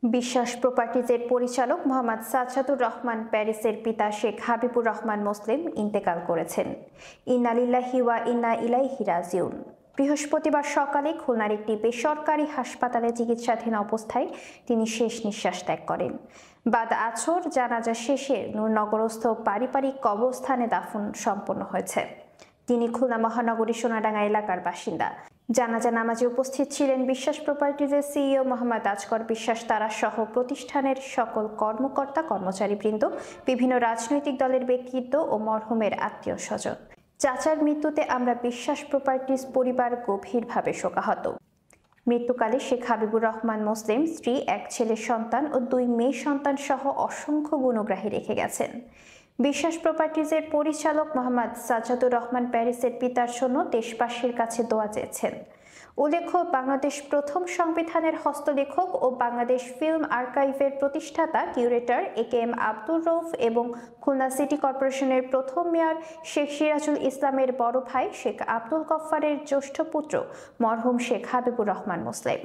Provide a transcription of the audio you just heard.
বিশ্বাস প্রপার্টিজের পরিচালক মোহাম্মদ সাজ্জাদুর রহমান প্যারিসের পিতা শেখ হাবিবুর রহমান মুসলিম ইন্তেকাল করেছেন। ইন্না লিল্লাহি ওয়া ইন্না ইলাইহি রাজিউন। বৃহস্পতিবার সকালে খুলনার একটি বেসরকারি হাসপাতালে চিকিৎসাধীন অবস্থায় তিনি শেষ নিঃশ্বাস ত্যাগ করেন। বাদ আসর জানাজা শেষে নূরনগরস্থ পারিবারিক কবরস্থানে দাফন সম্পন্ন হয়েছে। তিনি খুলনা মহানগরী সোনাডাঙ্গা এলাকার বাসিন্দা। জানাজা নামাজে উপস্থিত ছিলেন বিশ্বাস প্রপার্টিজের সিইও মোহাম্মদ আজগর বিশ্বাস তারা সহ প্রতিষ্ঠানের সকল কর্মকর্তা কর্মচারীবৃন্দ, বিভিন্ন রাজনৈতিক দলের ব্যক্তিত্ব ও মরহুমের আত্মীয় স্বজন। চাচার মৃত্যুতে আমরা বিশ্বাস প্রপার্টিজ পরিবার গভীরভাবে শোকাহত। মৃত্যুকালে শেখ হাবিবুর রহমান মুসলিম স্ত্রী, এক ছেলের সন্তান ও 2 মেয়ে সন্তান সহ অসংখ্য গুণগ্রাহী রেখে গেছেন। বিশ্বাস প্রপার্টিজের পরিচালক মোহাম্মদ সাজ্জাদুর রহমান প্যারিসের পিতার জন্য দেশবাসীর কাছে দোয়া চেয়েছেন। উল্লেখ্য, বাংলাদেশ প্রথম সংবিধানের হস্তলেখক ও বাংলাদেশ ফিল্ম আর্কাইভের প্রতিষ্ঠাতা কিউরেটর AKM আব্দুর রউফ এবং খুলনা সিটি কর্পোরেশনের প্রথম মেয়র শেখ সিরাজুল ইসলামের বড় ভাই শেখ আব্দুল গফফারের জ্যেষ্ঠ পুত্র মরহুম শেখ হাবিবুর রহমান মুসলিম।